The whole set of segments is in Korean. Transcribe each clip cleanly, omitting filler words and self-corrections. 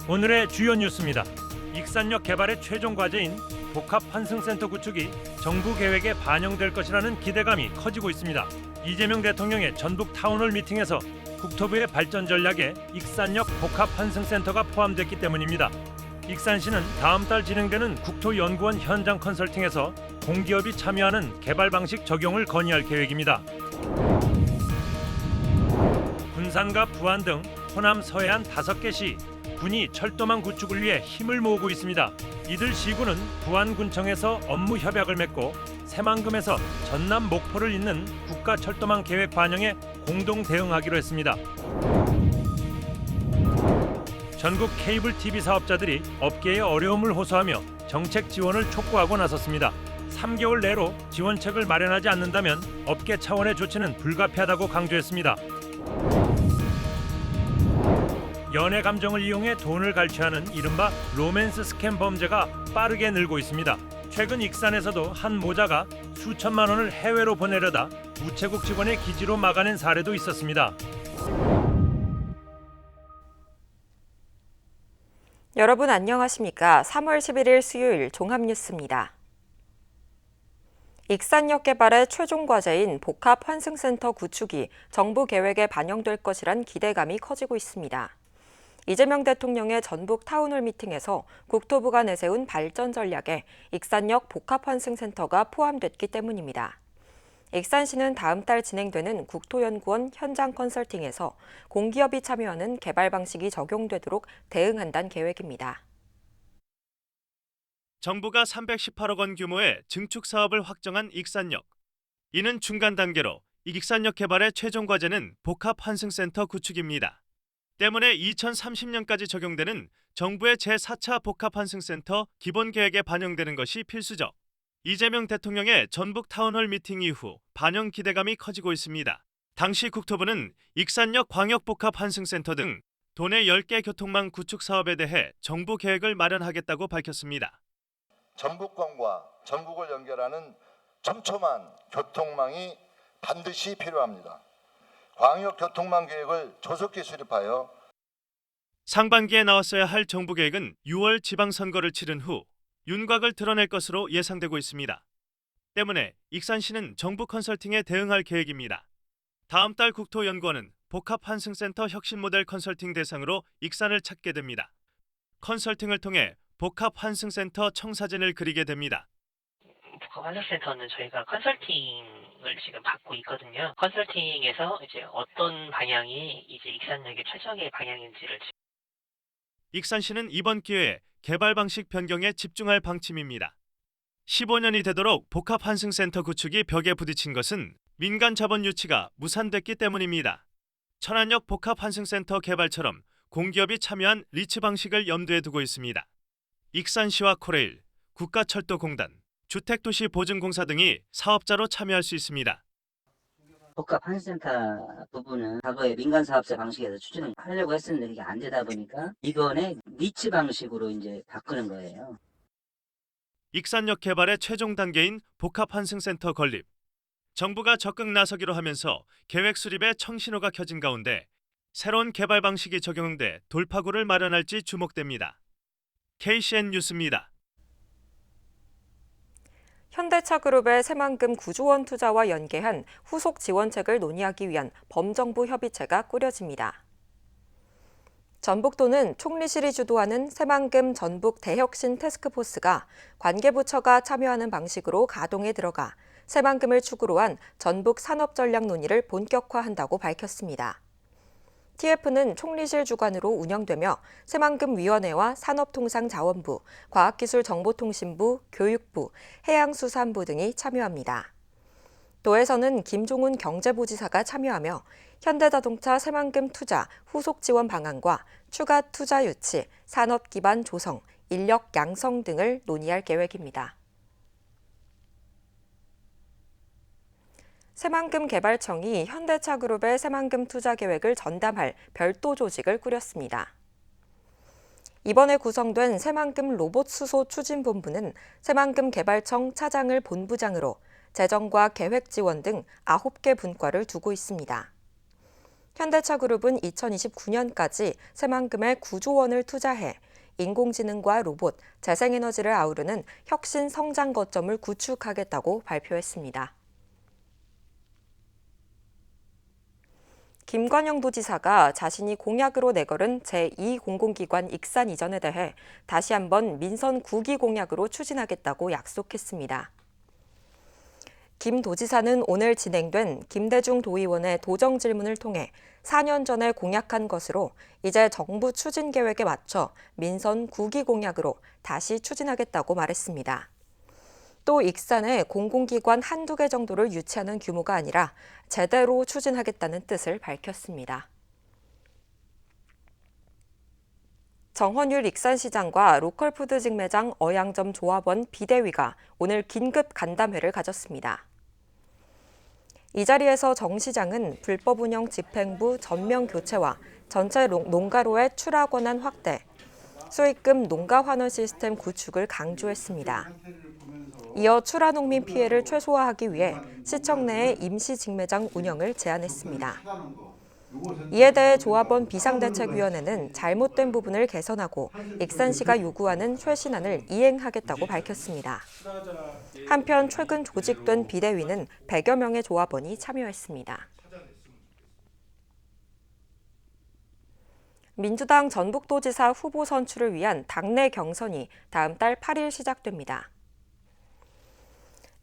오늘의 주요 뉴스입니다. 익산역 개발의 최종 과제인 복합 환승센터 구축이 정부 계획에 반영될 것이라는 기대감이 커지고 있습니다. 이재명 대통령의 전북 타운홀 미팅에서 국토부의 발전 전략에 익산역 복합 환승센터가 포함됐기 때문입니다. 익산시는 다음 달 진행되는 국토연구원 현장 컨설팅에서 공기업이 참여하는 개발 방식 적용을 건의할 계획입니다. 군산과 부안 등 호남 서해안 5개 시 군이 철도망 구축을 위해 힘을 모으고 있습니다. 이들 시군은 부안군청에서 업무 협약을 맺고 새만금에서 전남 목포를 잇는 국가철도망 계획 반영에 공동 대응하기로 했습니다. 전국 케이블 TV 사업자들이 업계의 어려움을 호소하며 정책 지원을 촉구하고 나섰습니다. 3개월 내로 지원책을 마련하지 않는다면 업계 차원의 조치는 불가피하다고 강조했습니다. 연애 감정을 이용해 돈을 갈취하는 이른바 로맨스 스캠 범죄가 빠르게 늘고 있습니다. 최근 익산에서도 한 모자가 수천만 원을 해외로 보내려다 우체국 직원의 기지로 막아낸 사례도 있었습니다. 여러분 안녕하십니까? 3월 11일 수요일 종합뉴스입니다. 익산역 개발의 최종 과제인 복합 환승센터 구축이 정부 계획에 반영될 것이란 기대감이 커지고 있습니다. 이재명 대통령의 전북 타운홀 미팅에서 국토부가 내세운 발전 전략에 익산역 복합환승센터가 포함됐기 때문입니다. 익산시는 다음 달 진행되는 국토연구원 현장 컨설팅에서 공기업이 참여하는 개발 방식이 적용되도록 대응한다는 계획입니다. 정부가 318억 원 규모의 증축 사업을 확정한 익산역. 이는 중간 단계로 익산역 개발의 최종 과제는 복합환승센터 구축입니다. 때문에 2030년까지 적용되는 정부의 제4차 복합환승센터 기본계획에 반영되는 것이 필수적. 이재명 대통령의 전북 타운홀 미팅 이후 반영 기대감이 커지고 있습니다. 당시 국토부는 익산역 광역복합환승센터 등 도내 10개 교통망 구축 사업에 대해 정부 계획을 마련하겠다고 밝혔습니다. 전북권과 전국을 연결하는 촘촘한 교통망이 반드시 필요합니다. 광역교통망 계획을 조속히 수립하여 상반기에 나왔어야 할 정부 계획은 6월 지방선거를 치른 후 윤곽을 드러낼 것으로 예상되고 있습니다. 때문에 익산시는 정부 컨설팅에 대응할 계획입니다. 다음 달 국토연구원은 복합환승센터 혁신모델 컨설팅 대상으로 익산을 찾게 됩니다. 컨설팅을 통해 복합환승센터 청사진을 그리게 됩니다. 복합환승센터는 저희가 컨설팅을 지금 받고 있거든요. 컨설팅에서 이제 어떤 방향이 이제 익산역의 최적의 방향인지를 익산시는 이번 기회에 개발 방식 변경에 집중할 방침입니다. 15년이 되도록 복합환승센터 구축이 벽에 부딪힌 것은 민간 자본 유치가 무산됐기 때문입니다. 천안역 복합환승센터 개발처럼 공기업이 참여한 리츠 방식을 염두에 두고 있습니다. 익산시와 코레일, 국가철도공단, 주택도시보증공사 등이 사업자로 참여할 수 있습니다. 복합환승센터 부분은 과거에 민간 사업자 방식에서 추진을 하려고 했었는데 그게 안 되다 보니까 이번에 리츠 방식으로 이제 바꾸는 거예요. 익산역 개발의 최종 단계인 복합환승센터 건립. 정부가 적극 나서기로 하면서 계획 수립에 청신호가 켜진 가운데 새로운 개발 방식이 적용돼 돌파구를 마련할지 주목됩니다. KCN 뉴스입니다. 현대차그룹의 새만금 9조 원 투자와 연계한 후속 지원책을 논의하기 위한 범정부 협의체가 꾸려집니다. 전북도는 총리실이 주도하는 새만금 전북 대혁신 태스크포스가 관계부처가 참여하는 방식으로 가동에 들어가 새만금을 축으로 한 전북 산업전략 논의를 본격화한다고 밝혔습니다. TF는 총리실 주관으로 운영되며 새만금위원회와 산업통상자원부, 과학기술정보통신부, 교육부, 해양수산부 등이 참여합니다. 도에서는 김종훈 경제부지사가 참여하며 현대자동차 새만금 투자 후속 지원 방안과 추가 투자 유치, 산업 기반 조성, 인력 양성 등을 논의할 계획입니다. 새만금 개발청이 현대차그룹의 새만금 투자 계획을 전담할 별도 조직을 꾸렸습니다. 이번에 구성된 새만금 로봇 수소 추진본부는 새만금 개발청 차장을 본부장으로 재정과 계획 지원 등 9개 분과를 두고 있습니다. 현대차그룹은 2029년까지 새만금에 9조 원을 투자해 인공지능과 로봇, 재생에너지를 아우르는 혁신 성장 거점을 구축하겠다고 발표했습니다. 김관영 도지사가 자신이 공약으로 내걸은 제2공공기관 익산 이전에 대해 다시 한번 민선 9기 공약으로 추진하겠다고 약속했습니다. 김 도지사는 오늘 진행된 김대중 도의원의 도정 질문을 통해 4년 전에 공약한 것으로 이제 정부 추진 계획에 맞춰 민선 9기 공약으로 다시 추진하겠다고 말했습니다. 또 익산에 공공기관 한두 개 정도를 유치하는 규모가 아니라 제대로 추진하겠다는 뜻을 밝혔습니다. 정헌율 익산시장과 로컬푸드 직매장 어양점 조합원 비대위가 오늘 긴급 간담회를 가졌습니다. 이 자리에서 정 시장은 불법 운영 집행부 전면 교체와 전체 농가로의 출하 권한 확대, 수익금 농가 환원 시스템 구축을 강조했습니다. 이어 출하 농민 피해를 최소화하기 위해 시청 내에 임시 직매장 운영을 제안했습니다. 이에 대해 조합원 비상대책위원회는 잘못된 부분을 개선하고 익산시가 요구하는 쇄신안을 이행하겠다고 밝혔습니다. 한편 최근 조직된 비대위는 100여 명의 조합원이 참여했습니다. 민주당 전북도지사 후보 선출을 위한 당내 경선이 다음 달 8일 시작됩니다.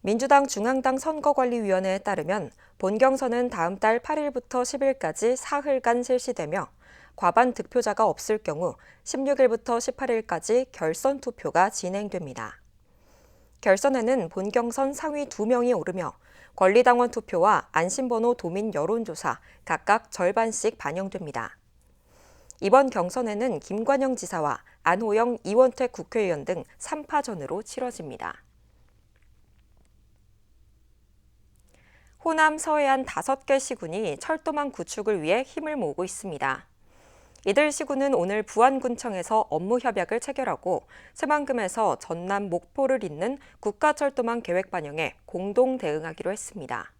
민주당 중앙당 선거관리위원회에 따르면 본 경선은 다음 달 8일부터 10일까지 사흘간 실시되며 과반 득표자가 없을 경우 16일부터 18일까지 결선 투표가 진행됩니다. 결선에는 본 경선 상위 2명이 오르며 권리당원 투표와 안심번호 도민 여론조사 각각 절반씩 반영됩니다. 이번 경선에는 김관영 지사와 안호영, 이원택 국회의원 등 3파전으로 치러집니다. 호남 서해안 5개 시군이 철도망 구축을 위해 힘을 모으고 있습니다. 이들 시군은 오늘 부안군청에서 업무 협약을 체결하고 새만금에서 전남 목포를 잇는 국가철도망 계획 반영에 공동 대응하기로 했습니다.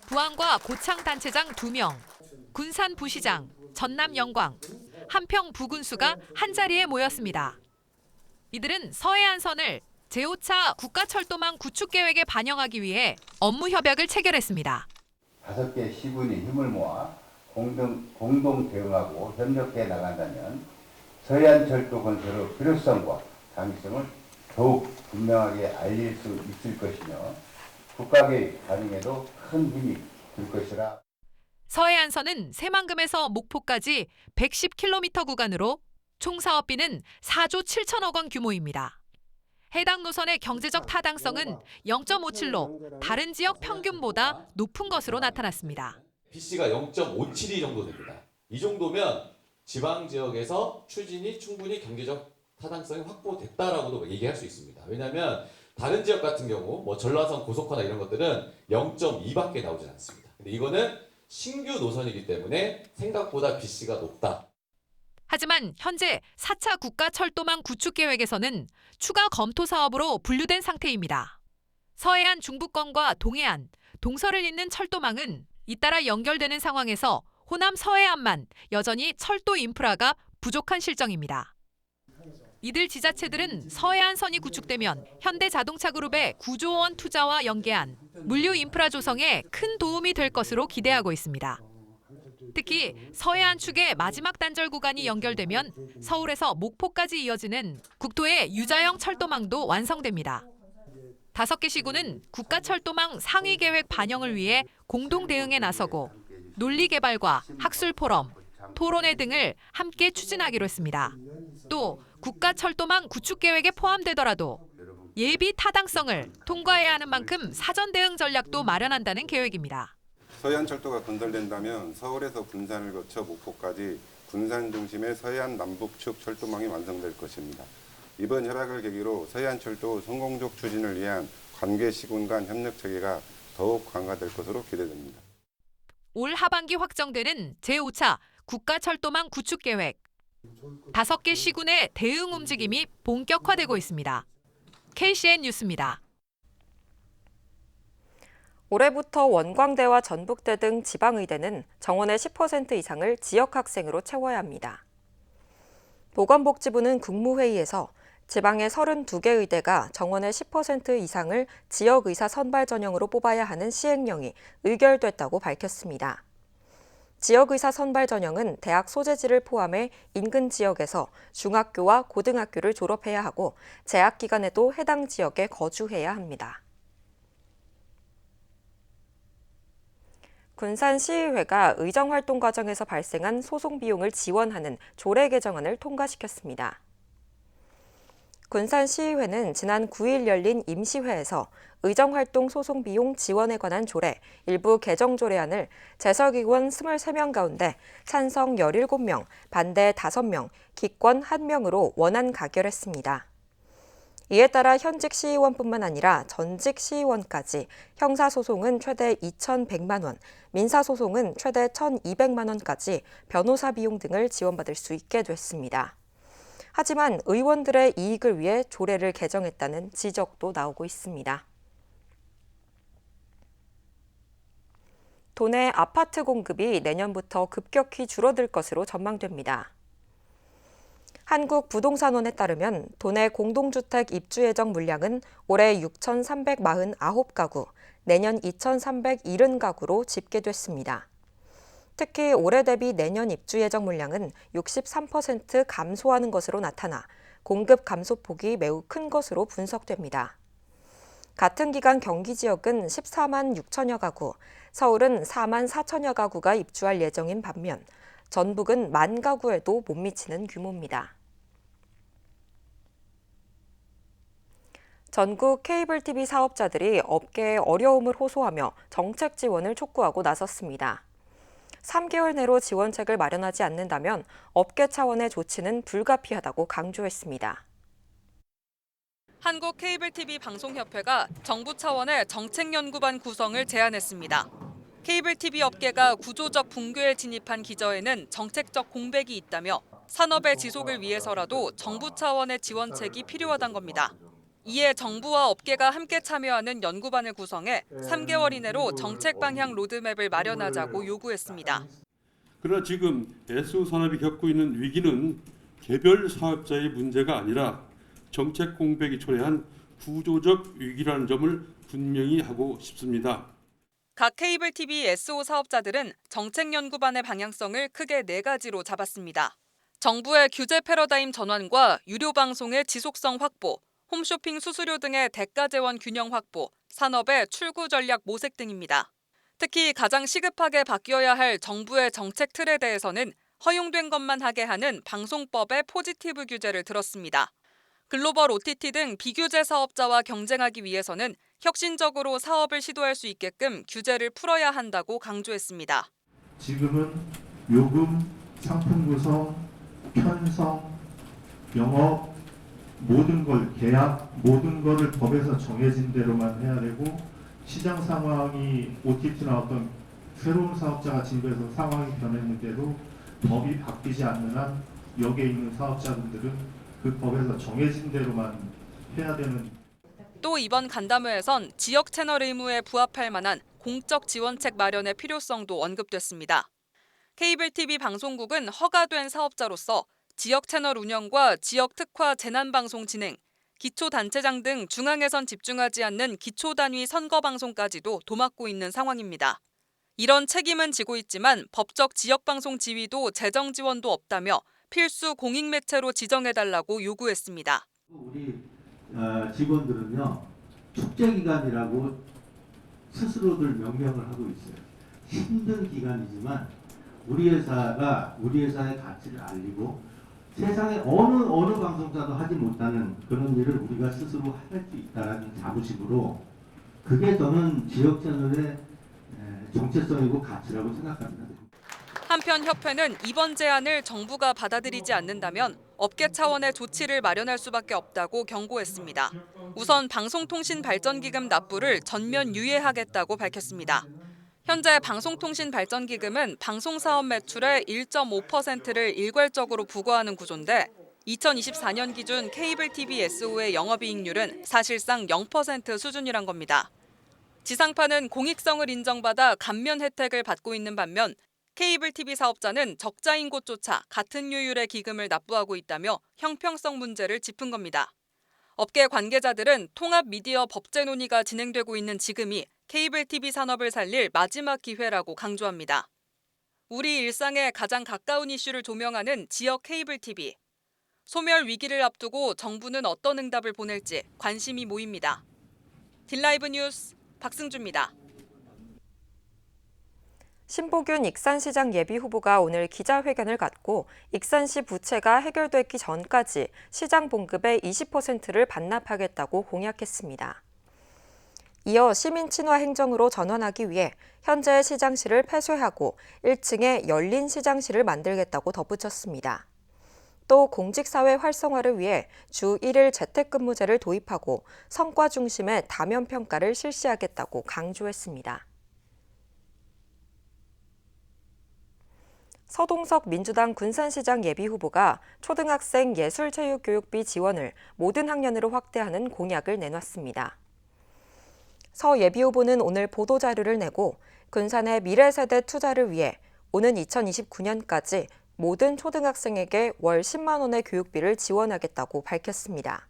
부안과 고창 단체장 2명, 군산 부시장, 전남 영광, 한평 부군수가 한자리에 모였습니다. 이들은 서해안선을 제5차 국가철도망 구축 계획에 반영하기 위해 업무 협약을 체결했습니다. 5개 시군이 힘을 모아 공동 대응하고 협력해 나간다면 서해안철도 건설의 필요성과 당위성을 더욱 분명하게 알릴 수 있을 것이며 국가계획 반영에도 큰 힘이 될 것이라. 서해안선은 새만금에서 목포까지 110km 구간으로 총 사업비는 4조 7천억 원 규모입니다. 해당 노선의 경제적 타당성은 0.57로 다른 지역 평균보다 높은 것으로 나타났습니다. BC가 0.572 정도 됩니다. 이 정도면 지방 지역에서 추진이 충분히 경제적 타당성이 확보됐다라고도 얘기할 수 있습니다. 왜냐하면 다른 지역 같은 경우 뭐 전라선 고속화나 이런 것들은 0.2밖에 나오지 않습니다. 근데 이거는 신규 노선이기 때문에 생각보다 BC가 높다. 하지만 현재 4차 국가철도망 구축 계획에서는 추가 검토 사업으로 분류된 상태입니다. 서해안 중부권과 동해안, 동서를 잇는 철도망은 잇따라 연결되는 상황에서 호남 서해안만 여전히 철도 인프라가 부족한 실정입니다. 이들 지자체들은 서해안선이 구축되면 현대자동차그룹의 9조 원 투자와 연계한 물류 인프라 조성에 큰 도움이 될 것으로 기대하고 있습니다. 특히 서해안 축의 마지막 단절 구간이 연결되면 서울에서 목포까지 이어지는 국토의 유자형 철도망도 완성됩니다. 5개 시군은 국가철도망 상위 계획 반영을 위해 공동 대응에 나서고 논리 개발과 학술 포럼, 토론회 등을 함께 추진하기로 했습니다. 또 국가철도망 구축 계획에 포함되더라도 예비 타당성을 통과해야 하는 만큼 사전 대응 전략도 마련한다는 계획입니다. 서해안철도가 건설된다면 서울에서 군산을 거쳐 목포까지 군산 중심의 서해안 남북측 철도망이 완성될 것입니다. 이번 협약을 계기로 서해안철도 성공적 추진을 위한 관계 시군 간 협력 체계가 더욱 강화될 것으로 기대됩니다. 올 하반기 확정되는 제5차 국가철도망 구축 계획. 5개 시군의 대응 움직임이 본격화되고 있습니다. KCN 뉴스입니다. 올해부터 원광대와 전북대 등 지방의대는 정원의 10% 이상을 지역학생으로 채워야 합니다. 보건복지부는 국무회의에서 지방의 32개 의대가 정원의 10% 이상을 지역의사 선발 전형으로 뽑아야 하는 시행령이 의결됐다고 밝혔습니다. 지역의사 선발 전형은 대학 소재지를 포함해 인근 지역에서 중학교와 고등학교를 졸업해야 하고 재학 기간에도 해당 지역에 거주해야 합니다. 군산시의회가 의정활동 과정에서 발생한 소송 비용을 지원하는 조례 개정안을 통과시켰습니다. 군산시의회는 지난 9일 열린 임시회에서 의정활동 소송 비용 지원에 관한 조례, 일부 개정 조례안을 재석의원 23명 가운데 찬성 17명, 반대 5명, 기권 1명으로 원안 가결했습니다. 이에 따라 현직 시의원뿐만 아니라 전직 시의원까지 형사소송은 최대 2,100만 원, 민사소송은 최대 1,200만 원까지 변호사 비용 등을 지원받을 수 있게 됐습니다. 하지만 의원들의 이익을 위해 조례를 개정했다는 지적도 나오고 있습니다. 도내 아파트 공급이 내년부터 급격히 줄어들 것으로 전망됩니다. 한국부동산원에 따르면 도내 공동주택 입주 예정 물량은 올해 6,349가구, 내년 2,370가구로 집계됐습니다. 특히 올해 대비 내년 입주 예정 물량은 63% 감소하는 것으로 나타나 공급 감소폭이 매우 큰 것으로 분석됩니다. 같은 기간 경기 지역은 14만 6천여 가구, 서울은 4만 4천여 가구가 입주할 예정인 반면 전북은 1만 가구에도 못 미치는 규모입니다. 전국 케이블 TV 사업자들이 업계의 어려움을 호소하며 정책 지원을 촉구하고 나섰습니다. 3개월 내로 지원책을 마련하지 않는다면 업계 차원의 조치는 불가피하다고 강조했습니다. 한국 케이블 TV 방송협회가 정부 차원의 정책연구반 구성을 제안했습니다. 케이블 TV 업계가 구조적 붕괴에 진입한 기저에는 정책적 공백이 있다며 산업의 지속을 위해서라도 정부 차원의 지원책이 필요하단 겁니다. 이에 정부와 업계가 함께 참여하는 연구반을 구성해 3개월 이내로 정책 방향 로드맵을 마련하자고 요구했습니다. 그러나 지금 SO 산업이 겪고 있는 위기는 개별 사업자의 문제가 아니라 정책 공백이 초래한 구조적 위기라는 점을 분명히 하고 싶습니다. 각 케이블 TV SO 사업자들은 정책 연구반의 방향성을 크게 4가지로 잡았습니다. 정부의 규제 패러다임 전환과 유료 방송의 지속성 확보, 홈쇼핑 수수료 등의 대가 재원 균형 확보, 산업의 출구 전략 모색 등입니다. 특히 가장 시급하게 바뀌어야 할 정부의 정책 틀에 대해서는 허용된 것만 하게 하는 방송법의 포지티브 규제를 들었습니다. 글로벌 OTT 등 비규제 사업자와 경쟁하기 위해서는 혁신적으로 사업을 시도할 수 있게끔 규제를 풀어야 한다고 강조했습니다. 지금은 요금, 상품 구성, 편성, 영업, 모든 걸 계약, 모든 것을 법에서 정해진 대로만 해야 되고 시장 상황이 OTT나 어떤 새로운 사업자가 진입해서 상황이 변했는데도 법이 바뀌지 않는 한 여기에 있는 사업자분들은 그 법에서 정해진 대로만 해야 되는. 또 이번 간담회에선 지역 채널 의무에 부합할 만한 공적 지원책 마련의 필요성도 언급됐습니다. 케이블 TV 방송국은 허가된 사업자로서 지역 채널 운영과 지역 특화 재난방송 진행, 기초단체장 등 중앙에선 집중하지 않는 기초단위 선거방송까지도 도맡고 있는 상황입니다. 이런 책임은 지고 있지만 법적 지역방송 지위도 재정 지원도 없다며 필수 공익매체로 지정해달라고 요구했습니다. 우리 직원들은요, 축제기간이라고 스스로들 명명을 하고 있어요. 힘든 기간이지만 우리 회사가 우리 회사의 가치를 알리고 세상에 어느 방송사도 하지 못하는 그런 일을 우리가 스스로 할 수 있다는 자부심으로, 그게 저는 지역 채널의 정체성이고 가치라고 생각합니다. 한편 협회는 이번 제안을 정부가 받아들이지 않는다면 업계 차원의 조치를 마련할 수밖에 없다고 경고했습니다. 우선 방송통신발전기금 납부를 전면 유예하겠다고 밝혔습니다. 현재 방송통신발전기금은 방송사업 매출의 1.5%를 일괄적으로 부과하는 구조인데 2024년 기준 케이블 TV SO의 영업이익률은 사실상 0% 수준이란 겁니다. 지상파는 공익성을 인정받아 감면 혜택을 받고 있는 반면 케이블 TV 사업자는 적자인 곳조차 같은 요율의 기금을 납부하고 있다며 형평성 문제를 짚은 겁니다. 업계 관계자들은 통합 미디어 법제 논의가 진행되고 있는 지금이 케이블 TV 산업을 살릴 마지막 기회라고 강조합니다. 우리 일상에 가장 가까운 이슈를 조명하는 지역 케이블 TV. 소멸 위기를 앞두고 정부는 어떤 응답을 보낼지 관심이 모입니다. 딜라이브 뉴스 박승주입니다. 신보균 익산시장 예비후보가 오늘 기자회견을 갖고 익산시 부채가 해결되기 전까지 시장 봉급의 20%를 반납하겠다고 공약했습니다. 이어 시민 친화 행정으로 전환하기 위해 현재 시장실을 폐쇄하고 1층에 열린 시장실을 만들겠다고 덧붙였습니다. 또 공직사회 활성화를 위해 주 1일 재택근무제를 도입하고 성과 중심의 다면 평가를 실시하겠다고 강조했습니다. 서동석 민주당 군산시장 예비후보가 초등학생 예술체육교육비 지원을 모든 학년으로 확대하는 공약을 내놨습니다. 서 예비후보는 오늘 보도자료를 내고 군산의 미래세대 투자를 위해 오는 2029년까지 모든 초등학생에게 월 10만 원의 교육비를 지원하겠다고 밝혔습니다.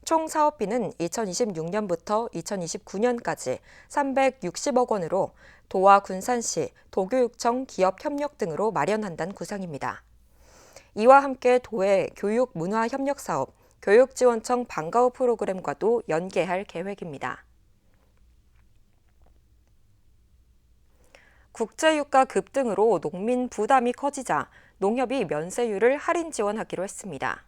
총 사업비는 2026년부터 2029년까지 360억 원으로 도와 군산시, 도교육청, 기업협력 등으로 마련한다는 구상입니다. 이와 함께 도의 교육문화협력사업, 교육지원청 방과후 프로그램과도 연계할 계획입니다. 국제유가 급등으로 농민 부담이 커지자 농협이 면세율을 할인 지원하기로 했습니다.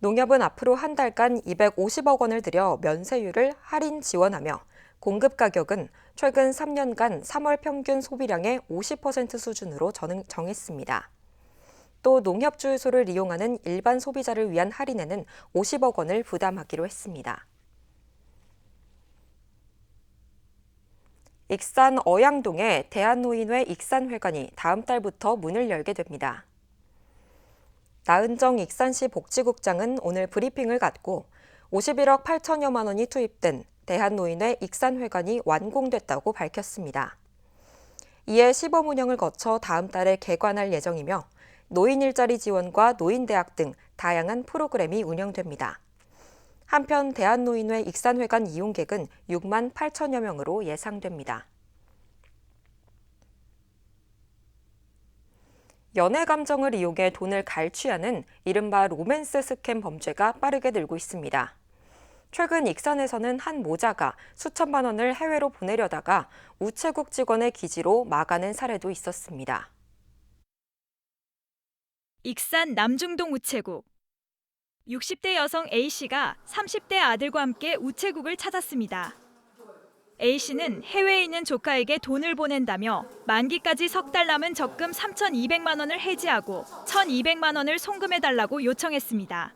농협은 앞으로 한 달간 250억 원을 들여 면세율을 할인 지원하며 공급 가격은 최근 3년간 3월 평균 소비량의 50% 수준으로 정했습니다. 또 농협주유소를 이용하는 일반 소비자를 위한 할인에는 50억 원을 부담하기로 했습니다. 익산 어양동의 대한노인회 익산회관이 다음 달부터 문을 열게 됩니다. 나은정 익산시 복지국장은 오늘 브리핑을 갖고 51억 8천여만 원이 투입된 대한노인회 익산회관이 완공됐다고 밝혔습니다. 이에 시범 운영을 거쳐 다음 달에 개관할 예정이며 노인 일자리 지원과 노인대학 등 다양한 프로그램이 운영됩니다. 한편 대한노인회 익산회관 이용객은 6만 8천여 명으로 예상됩니다. 연애 감정을 이용해 돈을 갈취하는 이른바 로맨스 스캠 범죄가 빠르게 늘고 있습니다. 최근 익산에서는 한 모자가 수천만 원을 해외로 보내려다가 우체국 직원의 기지로 막아낸 사례도 있었습니다. 익산 남중동 우체국. 60대 여성 A씨가 30대 아들과 함께 우체국을 찾았습니다. A씨는 해외에 있는 조카에게 돈을 보낸다며 만기까지 석 달 남은 적금 3,200만 원을 해지하고 1,200만 원을 송금해달라고 요청했습니다.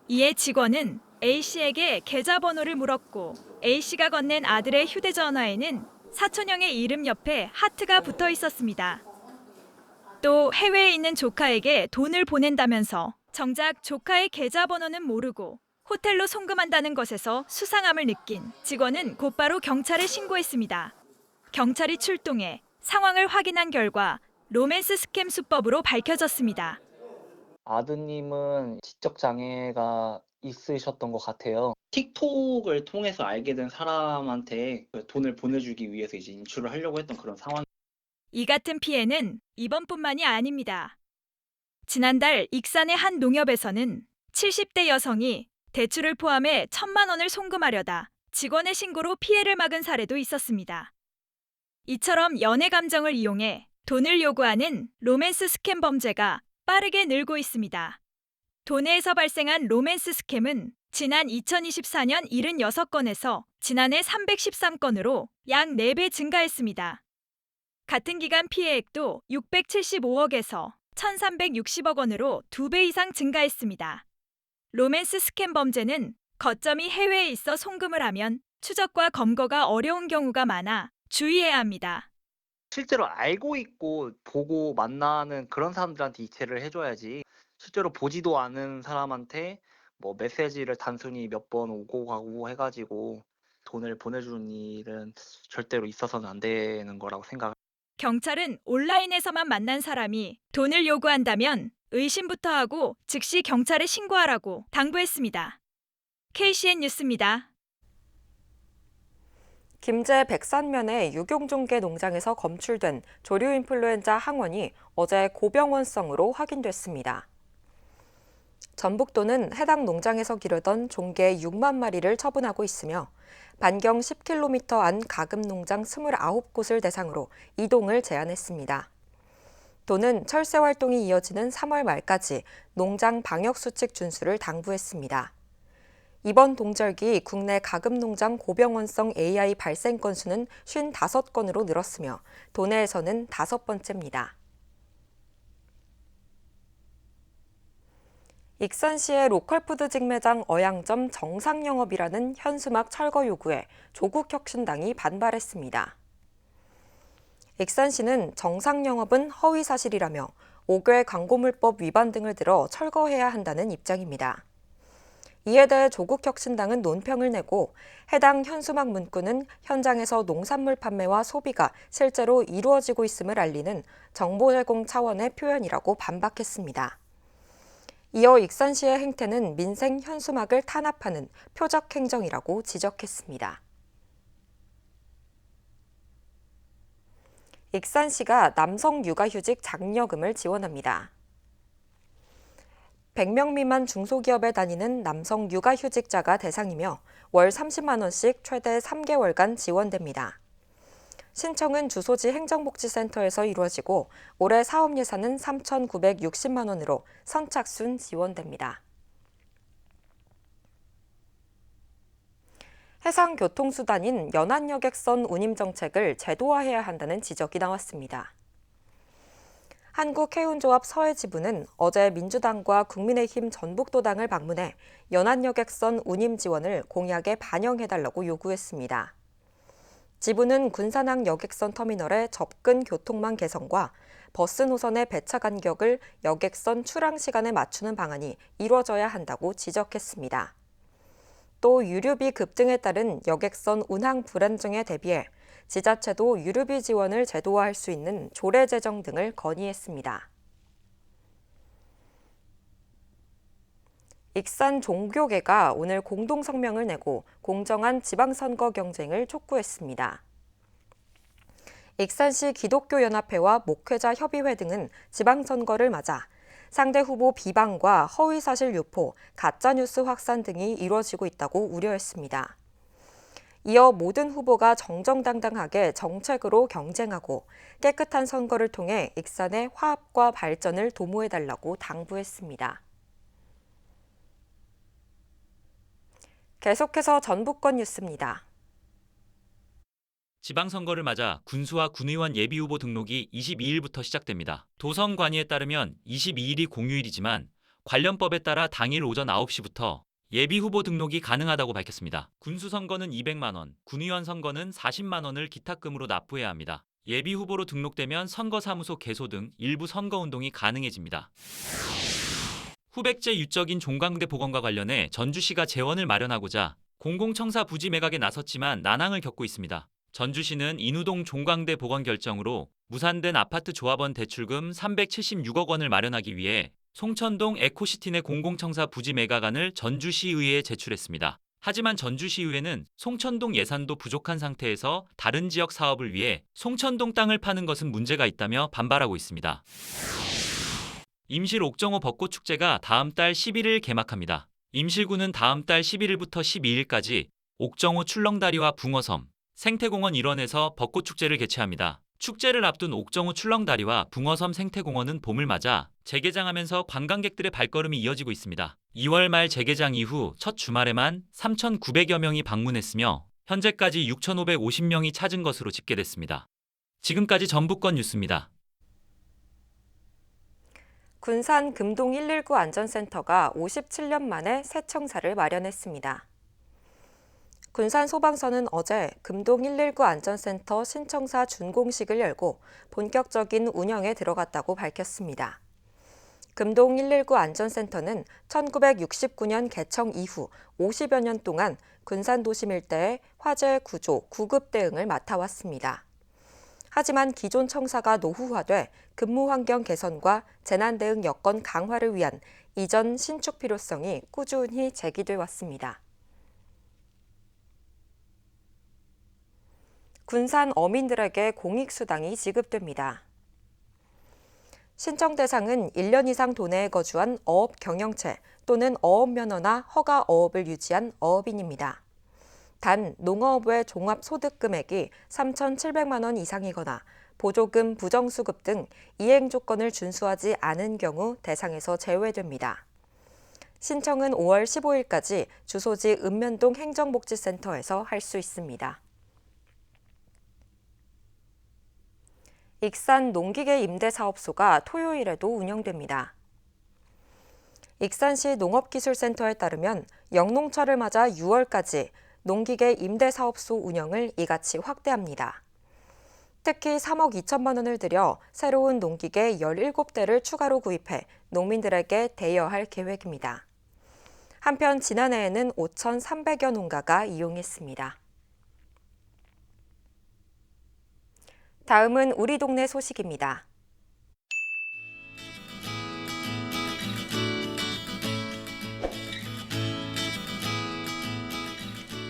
이에 직원은 A씨에게 계좌번호를 물었고 A씨가 건넨 아들의 휴대전화에는 사촌형의 이름 옆에 하트가 붙어 있었습니다. 또 해외에 있는 조카에게 돈을 보낸다면서 정작 조카의 계좌번호는 모르고 호텔로 송금한다는 것에서 수상함을 느낀 직원은 곧바로 경찰에 신고했습니다. 경찰이 출동해 상황을 확인한 결과 로맨스 스캠 수법으로 밝혀졌습니다. 아드님은 지적 장애가 있으셨던 것 같아요. 틱톡을 통해서 알게 된 사람한테 돈을 보내주기 위해서 이제 인출을 하려고 했던 그런 상황. 이 같은 피해는 이번뿐만이 아닙니다. 지난달 익산의 한 농협에서는 70대 여성이 대출을 포함해 1,000만 원을 송금하려다 직원의 신고로 피해를 막은 사례도 있었습니다. 이처럼 연애 감정을 이용해 돈을 요구하는 로맨스 스캠 범죄가 빠르게 늘고 있습니다. 도내에서 발생한 로맨스 스캠은 지난 2024년 76건에서 지난해 313건으로 약 4배 증가했습니다. 같은 기간 피해액도 675억에서 1,360억 원으로 2배 이상 증가했습니다. 로맨스 스캠 범죄는 거점이 해외에 있어 송금을 하면 추적과 검거가 어려운 경우가 많아 주의해야 합니다. 실제로 알고 있고 보고 만나는 그런 사람들한테 이체를 해줘야지 실제로 보지도 않은 사람한테 뭐 메시지를 단순히 몇 번 오고 가고 해가지고 돈을 보내주는 일은 절대로 있어서는 안 되는 거라고 생각합니다. 경찰은 온라인에서만 만난 사람이 돈을 요구한다면 의심부터 하고 즉시 경찰에 신고하라고 당부했습니다. KCN 뉴스입니다. 김제 백산면의 유경종계 농장에서 검출된 조류 인플루엔자 항원이 어제 고병원성으로 확인됐습니다. 전북도는 해당 농장에서 기르던 종개 6만 마리를 처분하고 있으며 반경 10km 안 가금농장 29곳을 대상으로 이동을 제한했습니다. 도는 철새 활동이 이어지는 3월 말까지 농장 방역수칙 준수를 당부했습니다. 이번 동절기 국내 가금농장 고병원성 AI 발생 건수는 55건으로 늘었으며 도내에서는 5번째입니다. 익산시의 로컬푸드직 매장 어양점 정상영업이라는 현수막 철거 요구에 조국혁신당이 반발했습니다. 익산시는 정상영업은 허위사실이라며 5개 광고물법 위반 등을 들어 철거해야 한다는 입장입니다. 이에 대해 조국혁신당은 논평을 내고 해당 현수막 문구는 현장에서 농산물 판매와 소비가 실제로 이루어지고 있음을 알리는 정보 제공 차원의 표현이라고 반박했습니다. 이어 익산시의 행태는 민생 현수막을 탄압하는 표적 행정이라고 지적했습니다. 익산시가 남성 육아휴직 장려금을 지원합니다. 100명 미만 중소기업에 다니는 남성 육아휴직자가 대상이며 월 30만 원씩 최대 3개월간 지원됩니다. 신청은 주소지 행정복지센터에서 이루어지고 올해 사업 예산은 3,960만 원으로 선착순 지원됩니다. 해상교통수단인 연안여객선 운임 정책을 제도화해야 한다는 지적이 나왔습니다. 한국해운조합 서해지부는 어제 민주당과 국민의힘 전북도당을 방문해 연안여객선 운임 지원을 공약에 반영해달라고 요구했습니다. 지부는 군산항 여객선 터미널의 접근 교통망 개선과 버스 노선의 배차 간격을 여객선 출항 시간에 맞추는 방안이 이루어져야 한다고 지적했습니다. 또 유류비 급등에 따른 여객선 운항 불안정에 대비해 지자체도 유류비 지원을 제도화할 수 있는 조례 제정 등을 건의했습니다. 익산 종교계가 오늘 공동성명을 내고 공정한 지방선거 경쟁을 촉구했습니다. 익산시 기독교연합회와 목회자협의회 등은 지방선거를 맞아 상대 후보 비방과 허위사실 유포, 가짜뉴스 확산 등이 이루어지고 있다고 우려했습니다. 이어 모든 후보가 정정당당하게 정책으로 경쟁하고 깨끗한 선거를 통해 익산의 화합과 발전을 도모해달라고 당부했습니다. 계속해서 전북권 뉴스입니다. 지방선거를 맞아 군수와 군의원 예비후보 등록이 22일부터 시작됩니다. 도성 관위에 따르면 22일이 공휴일이지만 관련법에 따라 당일 오전 9시부터 예비후보 등록이 가능하다고 밝혔습니다. 군수 선거는 200만 원, 군의원 선거는 40만 원을 기탁금으로 납부해야 합니다. 예비후보로 등록되면 선거사무소 개소 등 일부 선거운동이 가능해집니다. 후백제 유적인 종강대 복원과 관련해 전주시가 재원을 마련하고자 공공청사 부지 매각에 나섰지만 난항을 겪고 있습니다. 전주시는 인우동 종강대 복원 결정으로 무산된 아파트 조합원 대출금 376억 원을 마련하기 위해 송천동 에코시티 내 공공청사 부지 매각안을 전주시의회에 제출했습니다. 하지만 전주시의회는 송천동 예산도 부족한 상태에서 다른 지역 사업을 위해 송천동 땅을 파는 것은 문제가 있다며 반발하고 있습니다. 임실 옥정호 벚꽃축제가 다음 달 11일 개막합니다. 임실구는 다음 달 11일부터 12일까지 옥정호 출렁다리와 붕어섬, 생태공원 일원에서 벚꽃축제를 개최합니다. 축제를 앞둔 옥정호 출렁다리와 붕어섬 생태공원은 봄을 맞아 재개장하면서 관광객들의 발걸음이 이어지고 있습니다. 2월 말 재개장 이후 첫 주말에만 3,900여 명이 방문했으며 현재까지 6,550명이 찾은 것으로 집계됐습니다. 지금까지 전북권 뉴스입니다. 군산 금동 119 안전센터가 57년 만에 새 청사를 마련했습니다. 군산 소방서는 어제 금동 119 안전센터 신청사 준공식을 열고 본격적인 운영에 들어갔다고 밝혔습니다. 금동 119 안전센터는 1969년 개청 이후 50여 년 동안 군산 도심 일대의 화재 구조, 구급 대응을 맡아왔습니다. 하지만 기존 청사가 노후화돼 근무 환경 개선과 재난 대응 여건 강화를 위한 이전 신축 필요성이 꾸준히 제기돼 왔습니다. 군산 어민들에게 공익수당이 지급됩니다. 신청 대상은 1년 이상 도내에 거주한 어업 경영체 또는 어업 면허나 허가 어업을 유지한 어업인입니다. 단 농어업의 종합소득 금액이 3,700만 원 이상이거나 보조금, 부정수급 등 이행 조건을 준수하지 않은 경우 대상에서 제외됩니다. 신청은 5월 15일까지 주소지 읍면동 행정복지센터에서 할 수 있습니다. 익산 농기계 임대사업소가 토요일에도 운영됩니다. 익산시 농업기술센터에 따르면 영농철을 맞아 6월까지 농기계 임대사업소 운영을 이같이 확대합니다. 특히 3억 2천만 원을 들여 새로운 농기계 17대를 추가로 구입해 농민들에게 대여할 계획입니다. 한편 지난해에는 5,300여 농가가 이용했습니다. 다음은 우리 동네 소식입니다.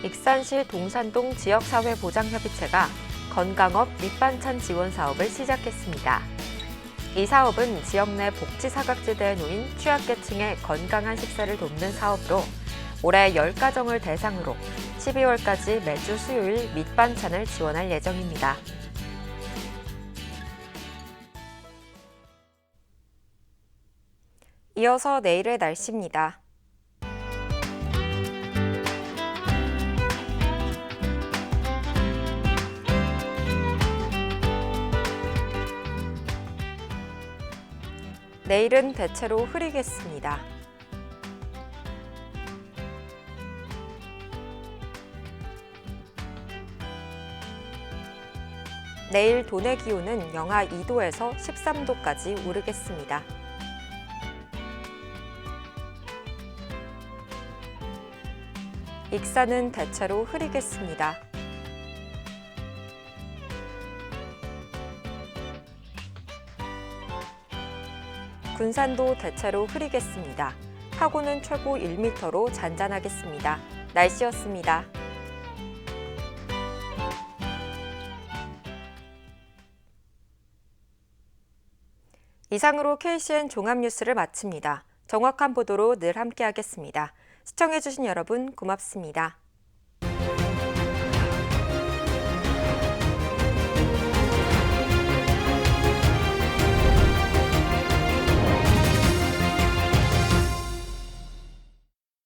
익산시 동산동 지역사회보장협의체가 건강업 밑반찬 지원 사업을 시작했습니다. 이 사업은 지역 내 복지사각지대에 놓인 취약계층의 건강한 식사를 돕는 사업으로 올해 10가정을 대상으로 12월까지 매주 수요일 밑반찬을 지원할 예정입니다. 이어서 내일의 날씨입니다. 내일은 대체로 흐리겠습니다. 내일 도내 기온은 영하 2도에서 13도까지 오르겠습니다. 익산은 대체로 흐리겠습니다. 군산도 대체로 흐리겠습니다. 파고는 최고 1m로 잔잔하겠습니다. 날씨였습니다. 이상으로 KCN 종합뉴스를 마칩니다. 정확한 보도로 늘 함께하겠습니다. 시청해주신 여러분 고맙습니다.